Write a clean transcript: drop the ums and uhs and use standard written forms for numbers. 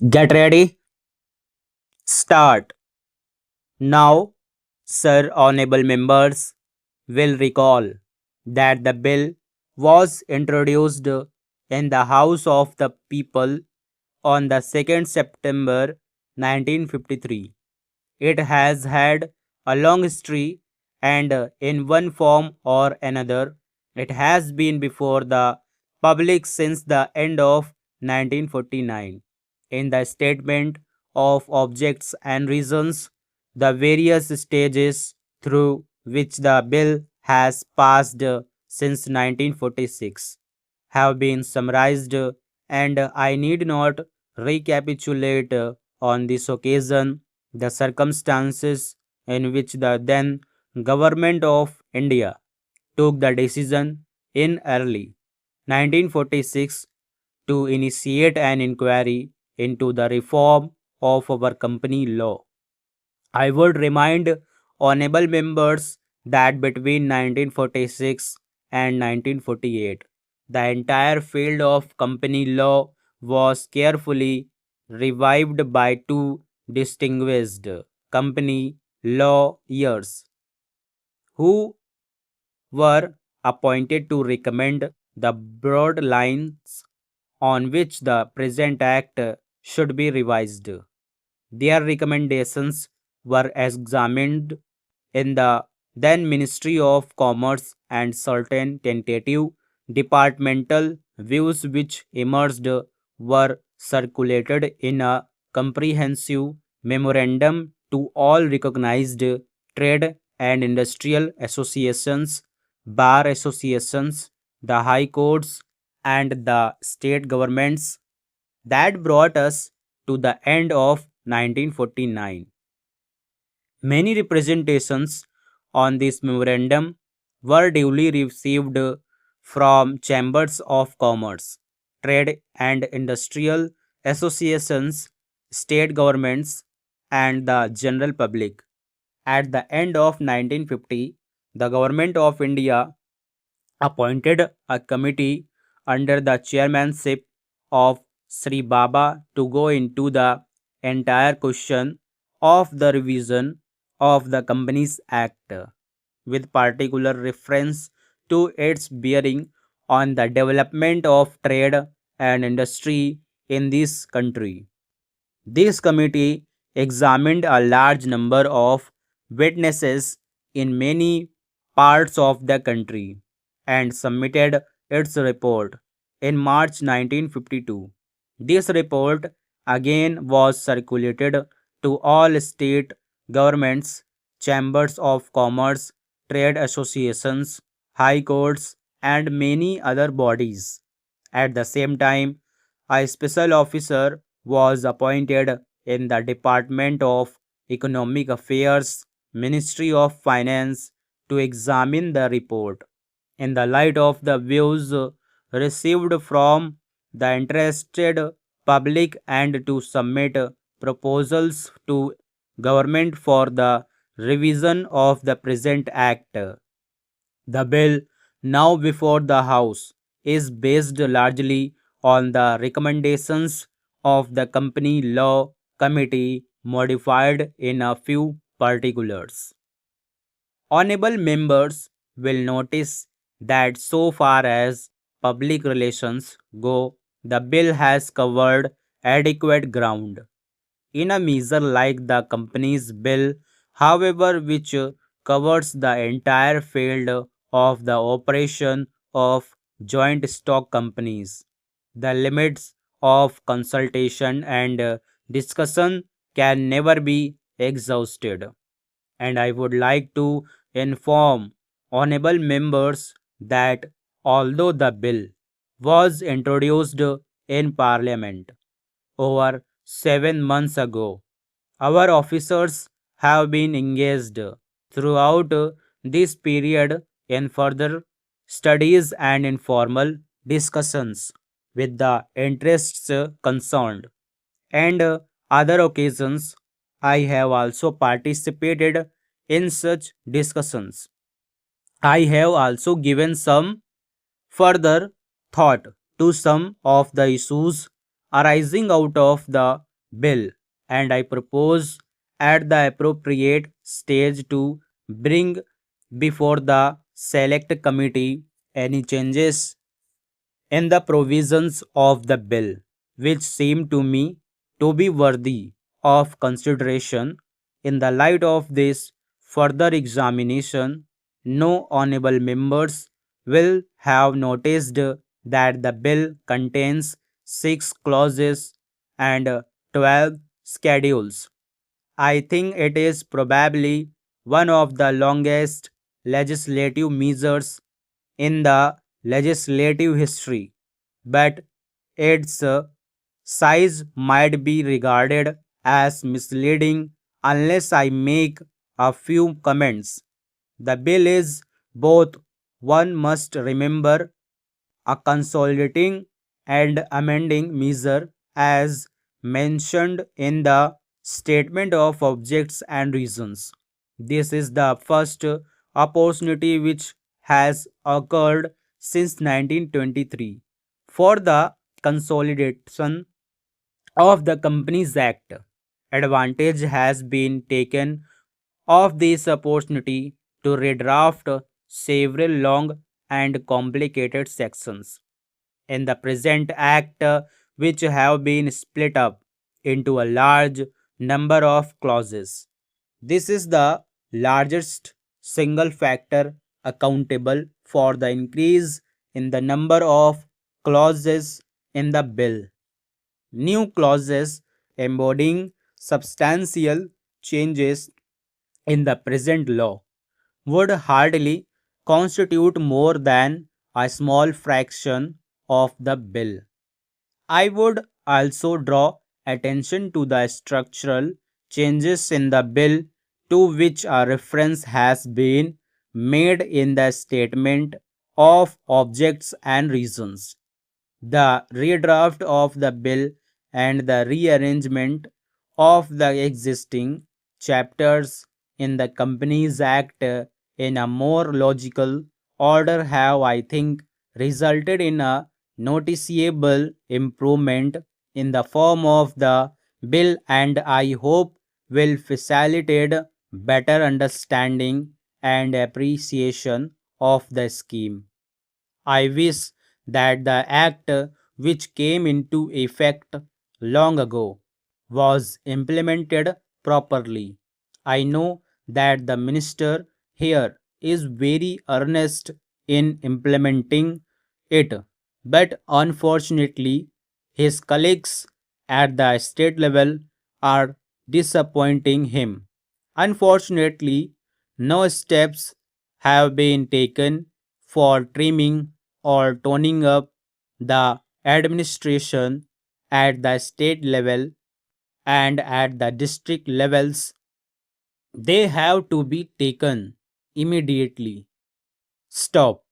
Get ready, start. Now, Sir Honorable Members will recall that the bill was introduced in the House of the People on the 2nd September 1953. It has had a long history and in one form or another, it has been before the public since the end of 1949. In the statement of objects and reasons, the various stages through which the bill has passed since 1946 have been summarized, and I need not recapitulate on this occasion the circumstances in which the then government of India took the decision in early 1946 to initiate an inquiry into the reform of our company law. I would remind honorable members that between 1946 and 1948, the entire field of company law was carefully revived by two distinguished company lawyers who were appointed to recommend the broad lines on which the present act should be revised. Their recommendations were examined in the then Ministry of Commerce, and certain tentative departmental views which emerged were circulated in a comprehensive memorandum to all recognized trade and industrial associations, bar associations, the high courts, and the state governments. That brought us to the end of 1949. Many representations on this memorandum were duly received from chambers of commerce, trade and industrial associations, state governments, and the general public. At the end of 1950, the government of India appointed a committee under the chairmanship of Sri Baba to go into the entire question of the revision of the Companies Act, with particular reference to its bearing on the development of trade and industry in this country. This committee examined a large number of witnesses in many parts of the country and submitted its report in March 1952. This report again was circulated to all state governments, chambers of commerce, trade associations, high courts, and many other bodies. At the same time, a special officer was appointed in the Department of Economic Affairs, Ministry of Finance, to examine the report in the light of the views received from the interested public and to submit proposals to government for the revision of the present act. The bill now before the House is based largely on the recommendations of the Company Law Committee, modified in a few particulars. Honorable members will notice that so far as public relations go, the bill has covered adequate ground. In a measure like the Companies Bill, however, which covers the entire field of the operation of joint stock companies, the limits of consultation and discussion can never be exhausted, and I would like to inform honorable members that although the bill was introduced in Parliament over 7 months ago, our officers have been engaged throughout this period in further studies and informal discussions with the interests concerned, and other occasions I have also participated in such discussions. I have also given some further thought to some of the issues arising out of the bill, and I propose at the appropriate stage to bring before the select committee any changes in the provisions of the bill which seem to me to be worthy of consideration. In the light of this further examination, no honorable members will have noticed that the bill contains 6 clauses and 12 schedules. I think it is probably one of the longest legislative measures in the legislative history, but its size might be regarded as misleading unless I make a few comments. The bill is both, one must remember, a consolidating and amending measure as mentioned in the statement of objects and reasons. This is the first opportunity which has occurred since 1923 for the consolidation of the Companies Act. Advantage has been taken of this opportunity to redraft several long and complicated sections in the present act, which have been split up into a large number of clauses. This is the largest single factor accountable for the increase in the number of clauses in the bill. New clauses embodying substantial changes in the present law would hardly constitute more than a small fraction of the bill. I would also draw attention to the structural changes in the bill to which a reference has been made in the statement of objects and reasons. The redraft of the bill and the rearrangement of the existing chapters in the Companies Act in a more logical order have, I think, resulted in a noticeable improvement in the form of the bill, and I hope will facilitate better understanding and appreciation of the scheme. I wish that the act which came into effect long ago was implemented properly. I know that the minister here is very earnest in implementing it, but unfortunately, his colleagues at the state level are disappointing him. Unfortunately, no steps have been taken for trimming or toning up the administration at the state level and at the district levels. They have to be taken immediately. Stop.